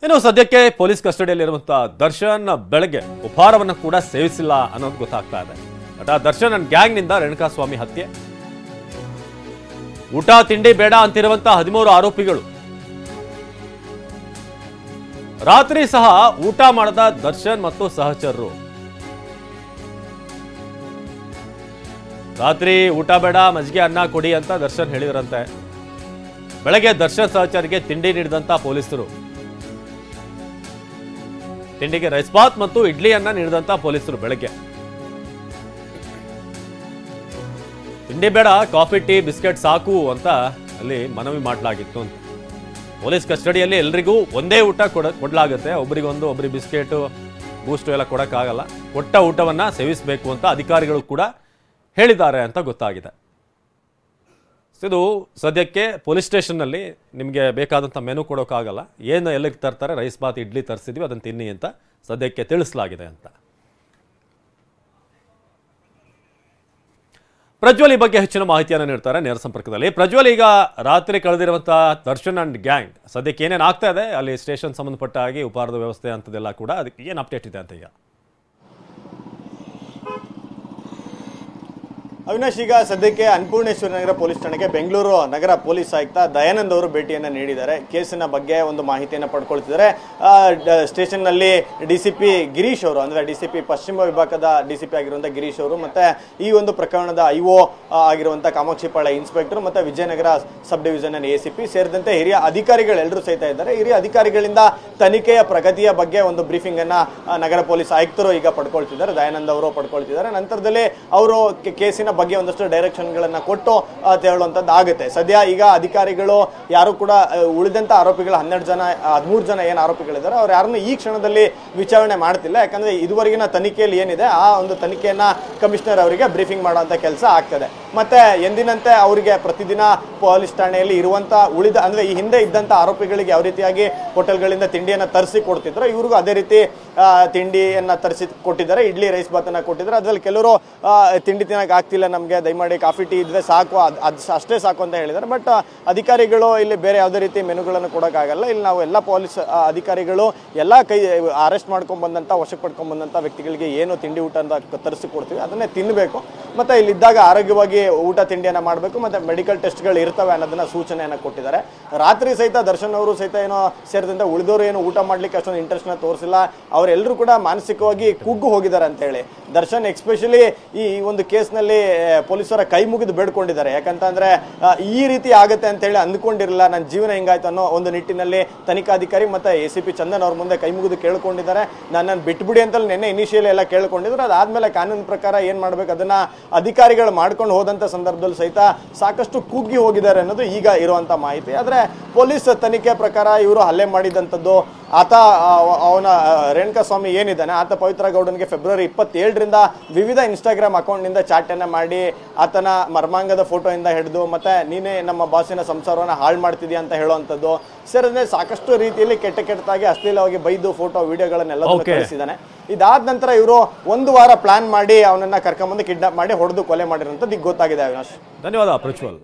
ಇನ್ನು ಸದ್ಯಕ್ಕೆ ಪೊಲೀಸ್ ಕಸ್ಟಡಿಯಲ್ಲಿರುವಂತಹ ದರ್ಶನ್ ಬೆಳಗ್ಗೆ ಉಪಹಾರವನ್ನು ಕೂಡ ಸೇವಿಸಿಲ್ಲ ಅನ್ನೋದು ಗೊತ್ತಾಗ್ತಾ ಇದೆ. ನಟ ದರ್ಶನ್ ಅಂಡ್ ಗ್ಯಾಂಗ್ನಿಂದ ರೇಣುಕಾಸ್ವಾಮಿ ಹತ್ಯೆ, ಊಟ ತಿಂಡಿ ಬೇಡ ಅಂತಿರುವಂತಹ 13 ಆರೋಪಿಗಳು ರಾತ್ರಿ ಸಹ ಊಟ ಮಾಡದ ದರ್ಶನ್ ಮತ್ತು ಸಹಚರರು. ರಾತ್ರಿ ಊಟ ಬೇಡ ಮಜ್ಜಿಗೆ ಅನ್ನ ಕೊಡಿ ಅಂತ ದರ್ಶನ್ ಹೇಳಿದ್ರಂತೆ. ಬೆಳಗ್ಗೆ ದರ್ಶನ್ ಸಹಚರಿಗೆ ತಿಂಡಿ ನೀಡಿದಂತ ಪೊಲೀಸರು, ತಿಂಡಿಗೆ ರೈಸ್ ಬಾತ್ ಮತ್ತು ಇಡ್ಲಿಯನ್ನ ನೀಡಿದಂತ ಪೊಲೀಸರು ಬೆಳಗ್ಗೆ ತಿಂಡಿ ಬೇಡ ಕಾಫಿ ಟೀ ಬಿಸ್ಕೆಟ್ ಸಾಕು ಅಂತ ಅಲ್ಲಿ ಮನವಿ ಮಾಡಲಾಗಿತ್ತು ಅಂತ. ಪೊಲೀಸ್ ಕಸ್ಟಡಿಯಲ್ಲಿ ಎಲ್ರಿಗೂ ಒಂದೇ ಊಟ ಕೊಡಲಾಗುತ್ತೆ, ಒಬ್ಬರಿಗೊಂದು, ಒಬ್ಬರಿಗೆ ಬಿಸ್ಕೆಟ್ ಬೂಸ್ಟ್ ಎಲ್ಲ ಕೊಡಕ್ಕಾಗಲ್ಲ. ಕೊಟ್ಟ ಊಟವನ್ನ ಸೇವಿಸಬೇಕು ಅಂತ ಅಧಿಕಾರಿಗಳು ಕೂಡ ಹೇಳಿದ್ದಾರೆ ಅಂತ ಗೊತ್ತಾಗಿದೆ. ಇದು ಸದ್ಯಕ್ಕೆ ಪೊಲೀಸ್ ಸ್ಟೇಷನ್ನಲ್ಲಿ ನಿಮಗೆ ಬೇಕಾದಂಥ ಮೆನು ಕೊಡೋಕ್ಕಾಗಲ್ಲ. ಏನು ಎಲ್ಲಿಗೆ ತರ್ತಾರೆ, ರೈಸ್ ಬಾತ್ ಇಡ್ಲಿ ತರಿಸಿದ್ವಿ ಅದನ್ನು ತಿನ್ನಿ ಅಂತ ಸದ್ಯಕ್ಕೆ ತಿಳಿಸಲಾಗಿದೆ ಅಂತ. ಪ್ರಜ್ವಲ್ ಈ ಬಗ್ಗೆ ಹೆಚ್ಚಿನ ಮಾಹಿತಿಯನ್ನು ನೀಡ್ತಾರೆ ನೇರ ಸಂಪರ್ಕದಲ್ಲಿ. ಪ್ರಜ್ವಲ್, ಈಗ ರಾತ್ರಿ ಕಳೆದಿರುವಂತಹ ದರ್ಶನ್ ಅಂಡ್ ಗ್ಯಾಂಗ್ ಸದ್ಯಕ್ಕೆ ಏನೇನು ಆಗ್ತಾ ಇದೆ ಅಲ್ಲಿ ಸ್ಟೇಷನ್ ಸಂಬಂಧಪಟ್ಟ ಹಾಗೆ ಉಪಹಾರದ ವ್ಯವಸ್ಥೆ ಅಂತದೆಲ್ಲ ಕೂಡ ಅದಕ್ಕೆ ಏನು ಅಪ್ಡೇಟ್ ಇದೆ ಅಂತ ಈಗ? ಅವಿನಾಶ್, ಈಗ ಸದ್ಯಕ್ಕೆ ಅನ್ನಪೂರ್ಣೇಶ್ವರಿ ನಗರ ಪೊಲೀಸ್ ಠಾಣೆಗೆ ಬೆಂಗಳೂರು ನಗರ ಪೊಲೀಸ್ ಆಯುಕ್ತ ದಯಾನಂದ್ ಅವರು ಭೇಟಿಯನ್ನು ನೀಡಿದ್ದಾರೆ. ಕೇಸಿನ ಬಗ್ಗೆ ಒಂದು ಮಾಹಿತಿಯನ್ನು ಪಡ್ಕೊಳ್ತಿದ್ದಾರೆ. ಸ್ಟೇಷನ್ನಲ್ಲಿ ಡಿಸಿಪಿ ಗಿರೀಶ್ ಅವರು, ಅಂದರೆ ಡಿಸಿಪಿ ಪಶ್ಚಿಮ ವಿಭಾಗದ ಡಿಸಿಪಿ ಆಗಿರುವಂಥ ಗಿರೀಶ್ ಅವರು, ಮತ್ತೆ ಈ ಒಂದು ಪ್ರಕರಣದ ಐಒ ಆಗಿರುವಂಥ ಕಾಮಾಕ್ಷಿಪಾಳ್ಯ ಇನ್ಸ್ಪೆಕ್ಟರ್, ಮತ್ತೆ ವಿಜಯನಗರ ಸಬ್ ಡಿವಿಷನ್ ಎಸಿಪಿ ಸೇರಿದಂತೆ ಹಿರಿಯ ಅಧಿಕಾರಿಗಳೆಲ್ಲರೂ ಸಹಿತ ಇದ್ದಾರೆ. ಹಿರಿಯ ಅಧಿಕಾರಿಗಳಿಂದ ತನಿಖೆಯ ಪ್ರಗತಿಯ ಬಗ್ಗೆ ಒಂದು ಬ್ರೀಫಿಂಗ್ ಅನ್ನ ನಗರ ಪೊಲೀಸ್ ಆಯುಕ್ತರು ಈಗ ಪಡ್ಕೊಳ್ತಿದ್ದಾರೆ, ದಯಾನಂದ್ ಅವರು ಪಡ್ಕೊಳ್ತಿದ್ದಾರೆ. ನಂತರದಲ್ಲಿ ಅವರು ಕೇಸಿನ ಬಗ್ಗೆ ಒಂದಷ್ಟು ಡೈರೆಕ್ಷನ್ಗಳನ್ನ ಕೊಟ್ಟು ಹೇಳುವಂಥದ್ದು ಆಗುತ್ತೆ. ಸದ್ಯ ಈಗ ಅಧಿಕಾರಿಗಳು ಯಾರು ಕೂಡ ಉಳಿದಂತ ಆರೋಪಿಗಳು 13 ಜನ ಏನು ಆರೋಪಿಗಳಿದ್ದಾರೆ ಅವ್ರು ಯಾರನ್ನು ಈ ಕ್ಷಣದಲ್ಲಿ ವಿಚಾರಣೆ ಮಾಡ್ತಿಲ್ಲ. ಯಾಕಂದ್ರೆ ಇದುವರೆಗಿನ ತನಿಖೆಯಲ್ಲಿ ಏನಿದೆ ಆ ಒಂದು ತನಿಖೆಯನ್ನ ಕಮಿಷನರ್ ಅವರಿಗೆ ಬ್ರೀಫಿಂಗ್ ಮಾಡುವಂತ ಕೆಲಸ ಆಗ್ತದೆ. ಮತ್ತೆ ಎಂದಿನಂತೆ ಅವರಿಗೆ ಪ್ರತಿದಿನ ಪೊಲೀಸ್ ಠಾಣೆಯಲ್ಲಿ ಇರುವಂತ ಉಳಿದ, ಅಂದ್ರೆ ಈ ಹಿಂದೆ ಇದ್ದಂತ ಆರೋಪಿಗಳಿಗೆ ಯಾವ ರೀತಿಯಾಗಿ ಹೋಟೆಲ್ಗಳಿಂದ ತಿಂಡಿಯನ್ನ ತರಿಸಿ ಕೊಡ್ತಿದ್ರು, ಇವ್ರಿಗೂ ಅದೇ ರೀತಿ ತಿಂಡಿಯನ್ನ ತರಿಸಿ ಕೊಟ್ಟಿದ್ದಾರೆ. ಇಡ್ಲಿ ರೈಸ್ ಬಾತನ್ನ ಕೊಟ್ಟಿದ್ದಾರೆ. ಅದ್ರಲ್ಲಿ ಕೆಲವರು ತಿಂಡಿ ತಿನ್ನಕ್ಕೆ ಆಗ್ತಿಲ್ಲ, ನಮಗೆ ದಯಮಾಡಿ ಕಾಫಿ ಟೀ ಇದ್ರೆ ಸಾಕು, ಅದು ಅಷ್ಟೇ ಸಾಕು ಅಂತ ಹೇಳಿದ್ದಾರೆ. ಬಟ್ ಅಧಿಕಾರಿಗಳು ಇಲ್ಲಿ ಬೇರೆ ಯಾವುದೇ ರೀತಿ ಮೆನುಗಳನ್ನು ಕೊಡೋಕ್ಕಾಗಲ್ಲ. ಇಲ್ಲಿ ನಾವು ಎಲ್ಲ ಪೊಲೀಸ್ ಅಧಿಕಾರಿಗಳು ಎಲ್ಲ ಅರೆಸ್ಟ್ ಮಾಡ್ಕೊಂಡ್ ಬಂದಂತ, ವಶಕ್ಕೆ ಪಡ್ಕೊಂಡ್ ಬಂದಂತ ವ್ಯಕ್ತಿಗಳಿಗೆ ಏನು ತಿಂಡಿ ಊಟ ಅಂತ ತರಿಸಿ ಕೊಡ್ತೀವಿ ಅದನ್ನೇ ತಿನ್ನಬೇಕು. ಮತ್ತೆ ಇಲ್ಲಿದ್ದಾಗ ಆರೋಗ್ಯವಾಗಿ ಊಟ ತಿಂಡಿಯನ್ನ ಮಾಡಬೇಕು, ಮತ್ತೆ ಮೆಡಿಕಲ್ ಟೆಸ್ಟ್ಗಳು ಇರ್ತವೆ ಅನ್ನೋದನ್ನ ಸೂಚನೆಯನ್ನ ಕೊಟ್ಟಿದ್ದಾರೆ. ರಾತ್ರಿ ಸಹಿತ ದರ್ಶನ್ ಅವರು ಸಹಿತ ಏನೋ ಸೇರಿದಂತೆ ಉಳಿದವರು ಏನು ಊಟ ಮಾಡ್ಲಿಕ್ಕೆ ಅಷ್ಟೊಂದು ಇಂಟ್ರೆಸ್ಟ್ ನ ತೋರಿಸಿಲ್ಲ. ಅವರೆಲ್ಲರೂ ಕೂಡ ಮಾನಸಿಕವಾಗಿ ಕುಗ್ಗು ಹೋಗಿದ್ದಾರೆ ಅಂತ ಹೇಳಿ ದರ್ಶನ್ ಎಕ್ಸ್ಪೆಷಲಿ ಈ ಒಂದು ಕೇಸ್ನಲ್ಲಿ ಪೊಲೀಸರ ಕೈ ಮುಗಿದು ಬೇಡ್ಕೊಂಡಿದ್ದಾರೆ. ಯಾಕಂತಂದ್ರೆ ಈ ರೀತಿ ಆಗುತ್ತೆ ಅಂತ ಹೇಳಿ ಅಂದ್ಕೊಂಡಿರಲಿಲ್ಲ, ನನ್ನ ಜೀವನ ಹಿಂಗಾಯ್ತು ಅನ್ನೋ ಒಂದು ನಿಟ್ಟಿನಲ್ಲಿ ತನಿಖಾಧಿಕಾರಿ ಮತ್ತೆ ಎಸಿಪಿ ಚಂದನ್ ಅವ್ರ ಮುಂದೆ ಕೈ ಮುಗಿದು ಕೇಳ್ಕೊಂಡಿದ್ದಾರೆ. ನನ್ನನ್ನು ಬಿಟ್ಬಿಡಿ ಅಂತ ನೆನ್ನೆ ಇನಿಷಿಯಲ್ ಎಲ್ಲ ಕೇಳ್ಕೊಂಡಿದ್ರು. ಅದಾದ್ಮೇಲೆ ಕಾನೂನು ಪ್ರಕಾರ ಏನ್ ಮಾಡ್ಬೇಕು ಅದನ್ನ ಅಧಿಕಾರಿಗಳು ಮಾಡ್ಕೊಂಡು ಹೋದಂತ ಸಂದರ್ಭದಲ್ಲಿ ಸಹಿತ ಸಾಕಷ್ಟು ಕುಗ್ಗಿ ಹೋಗಿದ್ದಾರೆ ಅನ್ನೋದು ಈಗ ಇರುವಂತ ಮಾಹಿತಿ. ಆದ್ರೆ ಪೊಲೀಸ್ ತನಿಖೆ ಪ್ರಕಾರ ಇವರು ಹಲ್ಲೆ ಮಾಡಿದಂಥದ್ದು, ಆತ ಅವನ ರೇಣುಕಾಸ್ವಾಮಿ ಏನಿದ್ದಾನೆ ಆತ ಪವಿತ್ರ ಗೌಡನ್ಗೆ ಫೆಬ್ರವರಿ 27ರಿಂದ ವಿವಿಧ ಇನ್ಸ್ಟಾಗ್ರಾಮ್ ಅಕೌಂಟ್ನಿಂದ ಚಾಟ್ ಅನ್ನ ಮಾಡಿ ಆತನ ಮರ್ಮಾಂಗದ ಫೋಟೋ ಇಂದ ಹಿಡಿದು ಮತ್ತೆ ನೀನೇ ನಮ್ಮ ಬಾಸಿನ ಸಂಸಾರವನ್ನ ಹಾಳು ಮಾಡ್ತಿದ್ಯಾ ಅಂತ ಹೇಳುವಂಥದ್ದು ಸೇರಿದ್ರೆ ಸಾಕಷ್ಟು ರೀತಿಯಲ್ಲಿ ಕೆಟ್ಟದಾಗಿ ಅಶ್ಲೀಲವಾಗಿ ಬೈದು ಫೋಟೋ ವಿಡಿಯೋಗಳನ್ನೆಲ್ಲ ಕಳಿಸಿದ್ದಾನೆ. ಇದಾದ ನಂತರ ಇವರು 1 ವಾರ ಪ್ಲಾನ್ ಮಾಡಿ ಅವನನ್ನ ಕರ್ಕೊಂಡ್ಬಂದು ಕಿಡ್ನಾಪ್ ಮಾಡಿ ಹೊಡೆದು ಕೊಲೆ ಮಾಡಿರೋಂಥದ್ದು ಈಗ ಗೊತ್ತಾಗಿದೆ. ಅವಿನಾಶ್, ಧನ್ಯವಾದ ಪ್ರಜ್ವಲ್.